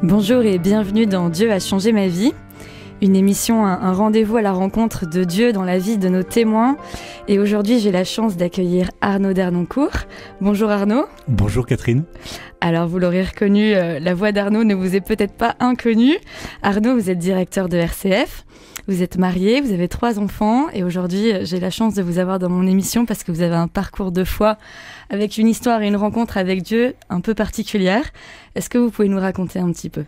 Bonjour et bienvenue dans Dieu a changé ma vie, une émission, un rendez-vous à la rencontre de Dieu dans la vie de nos témoins. Et aujourd'hui, j'ai la chance d'accueillir Arnaud Dernoncourt. Bonjour Arnaud. Bonjour Catherine. Alors vous l'aurez reconnu, la voix d'Arnaud ne vous est peut-être pas inconnue. Arnaud, vous êtes directeur de RCF, vous êtes marié, vous avez 3 enfants et aujourd'hui, j'ai la chance de vous avoir dans mon émission parce que vous avez un parcours de foi avec une histoire et une rencontre avec Dieu un peu particulière. Est-ce que vous pouvez nous raconter un petit peu ?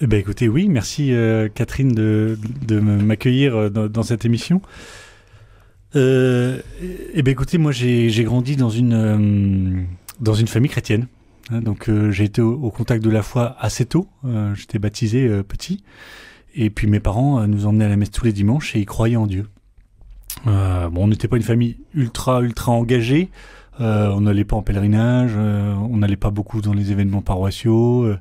Écoutez, oui, merci Catherine de m'accueillir dans cette émission. Écoutez, moi j'ai grandi dans une famille chrétienne. Donc j'ai été au contact de la foi assez tôt. J'étais baptisé petit. Et puis mes parents nous emmenaient à la messe tous les dimanches et ils croyaient en Dieu. On n'était pas une famille ultra engagée. On n'allait pas en pèlerinage, on n'allait pas beaucoup dans les événements paroissiaux.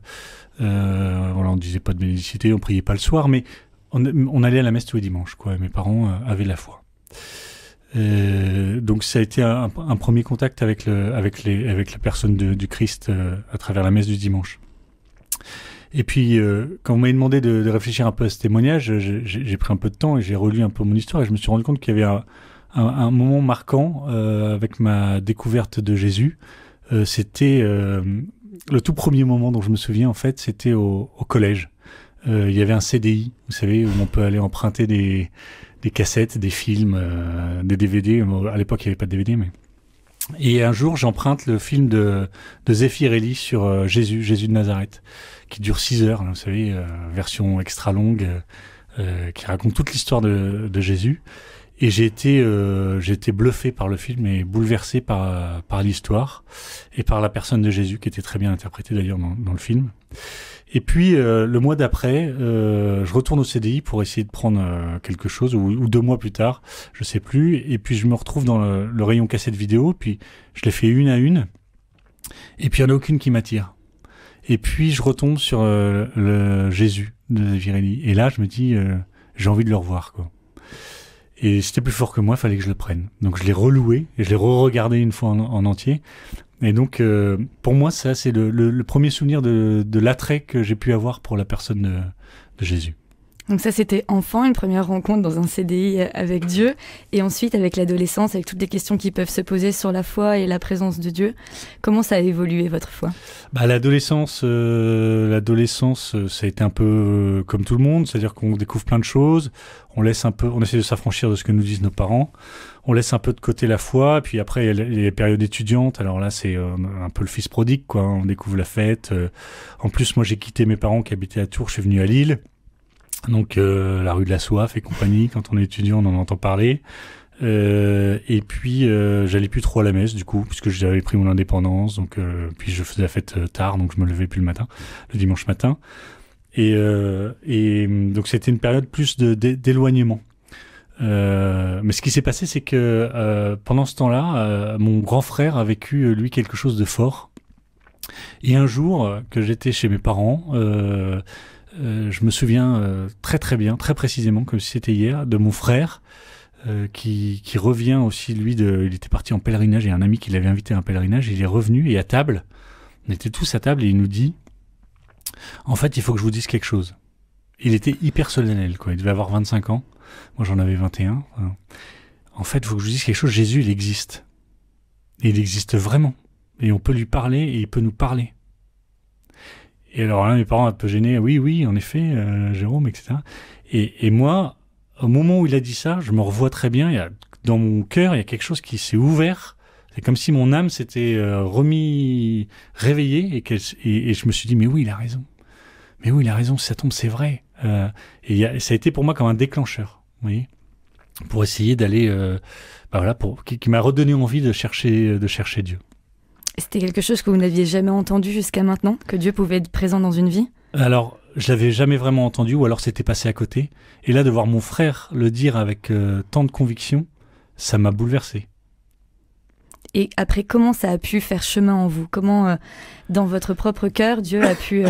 On disait pas de bénédicité, on priait pas le soir, mais on allait à la messe tous les dimanches, quoi. Mes parents avaient la foi. Donc ça a été un premier contact avec la personne du Christ à travers la messe du dimanche. Et puis quand on m'a demandé de réfléchir un peu à ce témoignage, j'ai pris un peu de temps et j'ai relu un peu mon histoire et je me suis rendu compte qu'il y avait un moment marquant avec ma découverte de Jésus. C'était le tout premier moment dont je me souviens, en fait, c'était au collège. Il y avait un CDI, vous savez, où on peut aller emprunter des cassettes, des films, des DVD. À l'époque, il n'y avait pas de DVD, mais... Et un jour, j'emprunte le film de Zéphyr Elie sur Jésus de Nazareth, qui dure 6 heures, vous savez, version extra longue, qui raconte toute l'histoire de Jésus. Et j'ai été bluffé par le film et bouleversé par l'histoire et par la personne de Jésus, qui était très bien interprétée d'ailleurs dans le film. Et puis, le mois d'après, je retourne au CDI pour essayer de prendre quelque chose, ou 2 mois plus tard, je sais plus. Et puis, je me retrouve dans le rayon cassette vidéo, puis je les fais une à une. Et puis, il n'y en a aucune qui m'attire. Et puis, je retombe sur le Jésus de Zéphyr Elie. Et là, je me dis, j'ai envie de le revoir, quoi. Et c'était plus fort que moi, il fallait que je le prenne. Donc je l'ai reloué et je l'ai re-regardé une fois en entier. Et donc pour moi, ça c'est le premier souvenir de l'attrait que j'ai pu avoir pour la personne de Jésus. Donc ça c'était enfant, une première rencontre dans un CDI avec Dieu, et ensuite avec l'adolescence, avec toutes les questions qui peuvent se poser sur la foi et la présence de Dieu. Comment ça a évolué votre foi ? L'adolescence, ça a été un peu comme tout le monde, c'est-à-dire qu'on découvre plein de choses, on essaie de s'affranchir de ce que nous disent nos parents, on laisse un peu de côté la foi, puis après il y a les périodes étudiantes, alors là c'est un peu le fils prodigue, quoi. On découvre la fête. En plus, moi j'ai quitté mes parents qui habitaient à Tours, je suis venu à Lille. Donc la rue de la Soif et compagnie, quand on est étudiant, on en entend parler. Et puis j'allais plus trop à la messe du coup, puisque j'avais pris mon indépendance. Donc puis je faisais la fête tard, donc je me levais plus le dimanche matin. Et donc c'était une période plus d'éloignement. Mais ce qui s'est passé, c'est que pendant ce temps-là, mon grand frère a vécu lui quelque chose de fort. Et un jour que j'étais chez mes parents. Je me souviens très très bien, très précisément, comme si c'était hier, de mon frère qui revient aussi, lui, il était parti en pèlerinage, et un ami qui l'avait invité à un pèlerinage, il est revenu, et à table, on était tous à table, et il nous dit, en fait, il faut que je vous dise quelque chose. Il était hyper solennel, quoi. Il devait avoir 25 ans, moi j'en avais 21. En fait, il faut que je vous dise quelque chose, Jésus, il existe. Et il existe vraiment. Et on peut lui parler, et il peut nous parler. Et alors là, mes parents un peu gênés, oui, en effet, Jérôme, etc. Et moi, au moment où il a dit ça, je me revois très bien, dans mon cœur, il y a quelque chose qui s'est ouvert. C'est comme si mon âme s'était réveillée, et je me suis dit, mais oui, il a raison. Mais oui, il a raison, si ça tombe, c'est vrai. Ça a été pour moi comme un déclencheur, vous voyez, pour essayer d'aller, qui m'a redonné envie de chercher Dieu. C'était quelque chose que vous n'aviez jamais entendu jusqu'à maintenant, que Dieu pouvait être présent dans une vie ? Alors, je l'avais jamais vraiment entendu, ou alors c'était passé à côté. Et là, de voir mon frère le dire avec tant de conviction, ça m'a bouleversé. Et après, comment ça a pu faire chemin en vous ? Comment, dans votre propre cœur, Dieu a pu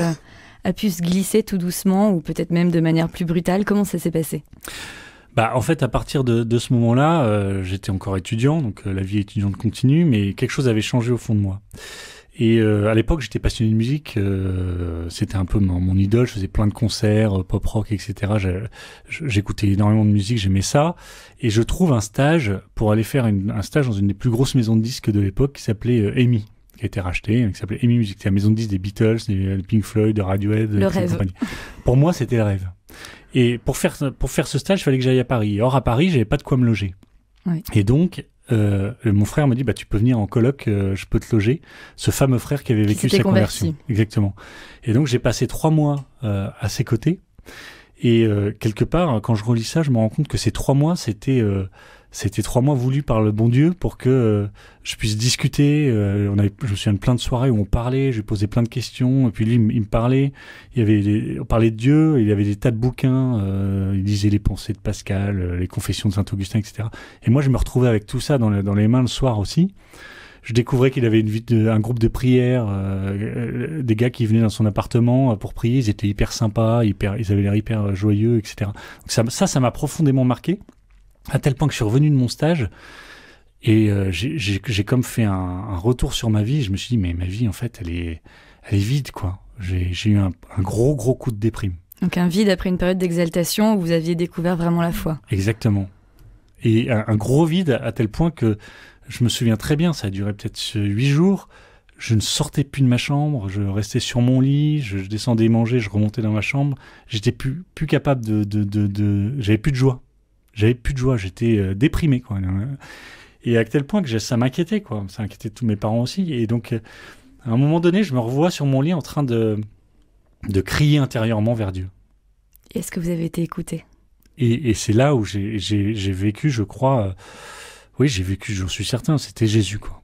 se glisser tout doucement, ou peut-être même de manière plus brutale ? Comment ça s'est passé ? En fait, à partir de ce moment-là, j'étais encore étudiant, donc la vie étudiante continue, mais quelque chose avait changé au fond de moi. Et à l'époque, j'étais passionné de musique. C'était un peu mon idole. Je faisais plein de concerts, pop rock, etc. J'écoutais énormément de musique, j'aimais ça. Et je trouve un stage pour aller faire un stage dans une des plus grosses maisons de disques de l'époque qui s'appelait EMI, qui a été rachetée, qui s'appelait EMI Music. C'était la maison de disques des Beatles, des Pink Floyd, de Radiohead. Le rêve. Compagnie. Pour moi, c'était le rêve. Et pour faire ce stage, il fallait que j'aille à Paris. Or, à Paris, j'avais pas de quoi me loger. Oui. Et donc, mon frère me dit, tu peux venir en coloc, je peux te loger. Ce fameux frère qui avait vécu sa conversion. Exactement. Et donc, j'ai passé 3 mois à ses côtés. Et quelque part, quand je relis ça, je me rends compte que ces 3 mois, c'était 3 mois voulus par le bon Dieu pour que je puisse discuter. Je me souviens de plein de soirées où on parlait, je lui posais plein de questions, et puis lui, il me parlait. On parlait de Dieu, il y avait des tas de bouquins, il lisait les pensées de Pascal, les confessions de Saint-Augustin, etc. Et moi, je me retrouvais avec tout ça dans les mains le soir aussi. Je découvrais qu'il avait un groupe de prière, des gars qui venaient dans son appartement pour prier, ils étaient hyper sympas, ils avaient l'air hyper joyeux, etc. Donc ça m'a profondément marqué. À tel point que je suis revenu de mon stage et j'ai comme fait un retour sur ma vie. Je me suis dit, mais ma vie, en fait, elle est vide, quoi. J'ai eu un gros coup de déprime. Donc un vide après une période d'exaltation où vous aviez découvert vraiment la foi. Exactement. Et un gros vide à tel point que je me souviens très bien, ça a duré peut-être 8 jours. Je ne sortais plus de ma chambre, je restais sur mon lit, je descendais manger, je remontais dans ma chambre. J'étais plus capable j'avais plus de joie. J'étais déprimé, quoi. Et à tel point que ça m'inquiétait, quoi. Ça inquiétait tous mes parents aussi. Et donc, à un moment donné, je me revois sur mon lit en train de crier intérieurement vers Dieu. Est-ce que vous avez été écouté ? Et c'est là où j'ai vécu, je crois... oui, j'ai vécu, j'en suis certain, c'était Jésus, quoi.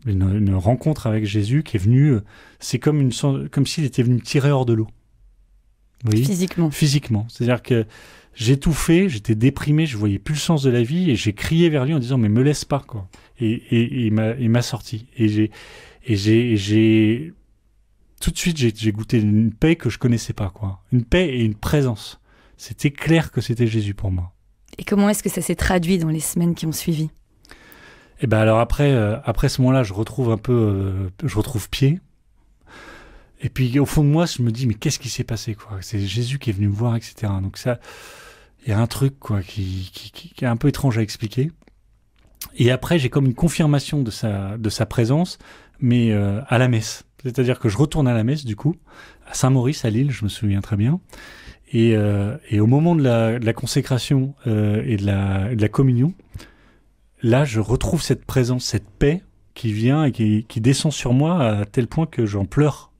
Une rencontre avec Jésus qui est venue... c'est comme s'il était venu me tirer hors de l'eau. Oui, Physiquement. C'est-à-dire que j'étouffais, j'étais déprimé, je voyais plus le sens de la vie et j'ai crié vers lui en disant mais me laisse pas, quoi. Et il m'a sorti. Et j'ai tout de suite j'ai goûté une paix que je connaissais pas, quoi. Une paix et une présence. C'était clair que c'était Jésus pour moi. Et comment est-ce que ça s'est traduit dans les semaines qui ont suivi ? Et ben alors après ce moment-là, je retrouve pied. Et puis au fond de moi, je me dis mais qu'est-ce qui s'est passé, quoi ? C'est Jésus qui est venu me voir, etc. Donc ça, il y a un truc, quoi, qui est un peu étrange à expliquer. Et après, j'ai comme une confirmation de sa présence, mais à la messe. C'est-à-dire que je retourne à la messe, du coup, à Saint-Maurice, à Lille, je me souviens très bien. Et au moment de la consécration et de la communion, là, je retrouve cette présence, cette paix qui vient et qui descend sur moi à tel point que j'en pleure.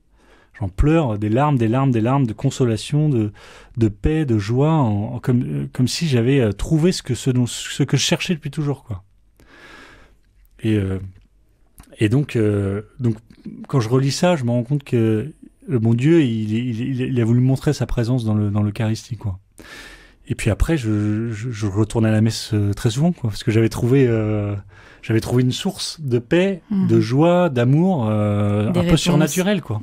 J'en pleure des larmes de consolation, de paix, de joie, comme si j'avais trouvé ce que je cherchais depuis toujours, quoi. Et donc, quand je relis ça, je me rends compte que le bon Dieu, il a voulu montrer sa présence dans l'Eucharistie, quoi. Et puis après, je retournais à la messe très souvent, quoi, parce que j'avais trouvé une source de paix, de joie, d'amour, un peu surnaturel, quoi.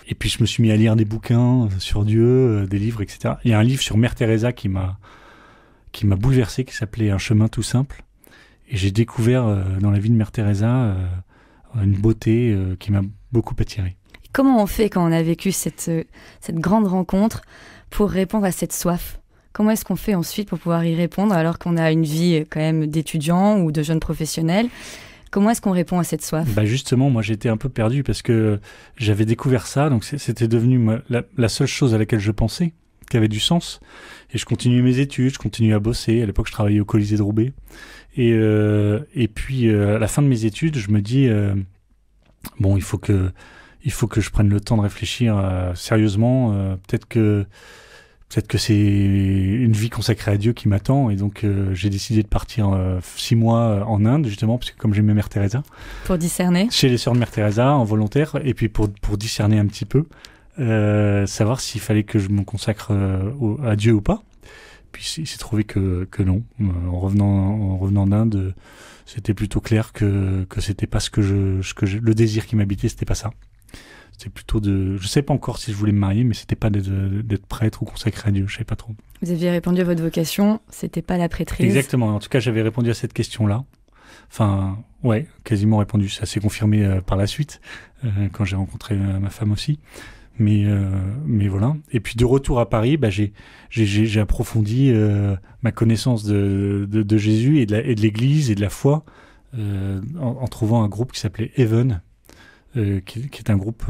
Et puis je me suis mis à lire des bouquins sur Dieu, des livres, etc. Il y a un livre sur Mère Teresa qui m'a bouleversé, qui s'appelait Un chemin tout simple. Et j'ai découvert dans la vie de Mère Teresa une beauté qui m'a beaucoup attiré. Comment on fait quand on a vécu cette grande rencontre pour répondre à cette soif ? Comment est-ce qu'on fait ensuite pour pouvoir y répondre alors qu'on a une vie quand même d'étudiant ou de jeune professionnel ? Comment est-ce qu'on répond à cette soif ? Justement, moi j'étais un peu perdu parce que j'avais découvert ça, donc c'était devenu la seule chose à laquelle je pensais, qui avait du sens. Et je continuais mes études, je continuais à bosser. À l'époque, je travaillais au Colisée de Roubaix. Et puis, à la fin de mes études, je me dis, il faut que je prenne le temps de réfléchir sérieusement. Peut-être que c'est une vie consacrée à Dieu qui m'attend. Et donc, j'ai décidé de partir 6 mois en Inde, justement, parce que comme j'aimais Mère Teresa. Pour discerner ? Chez les sœurs de Mère Teresa, en volontaire. Et puis, pour discerner un petit peu, savoir s'il fallait que je me consacre à Dieu ou pas. Puis, il s'est trouvé que non. En revenant d'Inde, c'était plutôt clair que c'était pas le désir qui m'habitait, c'était pas ça. C'était plutôt je sais pas encore si je voulais me marier, mais c'était pas d'être prêtre ou consacré à Dieu, je sais pas trop. Vous aviez répondu à votre vocation, c'était pas la prêtrise. Exactement, en tout cas j'avais répondu à cette question-là. Enfin, ouais, quasiment répondu. Ça s'est confirmé par la suite, quand j'ai rencontré ma femme aussi. Mais voilà. Et puis de retour à Paris, j'ai approfondi ma connaissance de Jésus et de l'Église et de la foi en trouvant un groupe qui s'appelait Even, qui est un groupe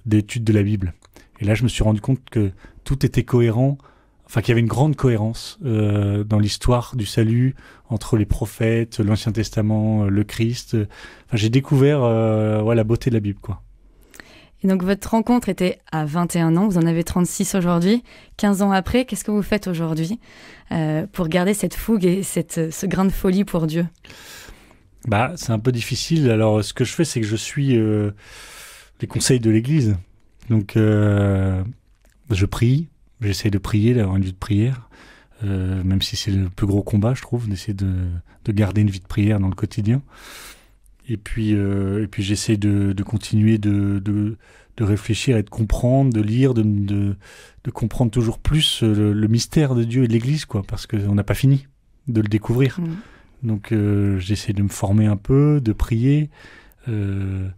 d'études de la Bible. Et là, je me suis rendu compte que tout était cohérent, enfin qu'il y avait une grande cohérence dans l'histoire du salut entre les prophètes, l'Ancien Testament, le Christ. Enfin, j'ai découvert la beauté de la Bible, quoi. Et donc votre rencontre était à 21 ans, vous en avez 36 aujourd'hui. 15 ans après, qu'est-ce que vous faites aujourd'hui pour garder cette fougue et ce grain de folie pour Dieu ? C'est un peu difficile. Alors, ce que je fais, c'est que je suis les conseils de l'Église. Donc, je prie. J'essaie de prier, d'avoir une vie de prière. Même si c'est le plus gros combat, je trouve, d'essayer de garder une vie de prière dans le quotidien. Et puis j'essaie de continuer de réfléchir et de comprendre, de lire, de comprendre toujours plus le mystère de Dieu et de l'Église, quoi, parce qu'on n'a pas fini de le découvrir. Donc j'essaie de me former un peu, de prier, de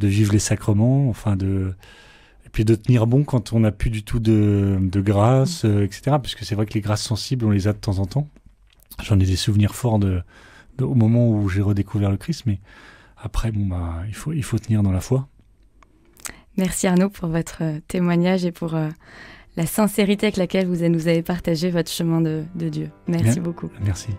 vivre les sacrements, et puis de tenir bon quand on n'a plus du tout de grâce, etc. Parce que c'est vrai que les grâces sensibles, on les a de temps en temps. J'en ai des souvenirs forts au moment où j'ai redécouvert le Christ, mais après, il faut tenir dans la foi. Merci Arnaud pour votre témoignage et pour la sincérité avec laquelle vous nous avez partagé votre chemin de Dieu. Merci beaucoup. Merci.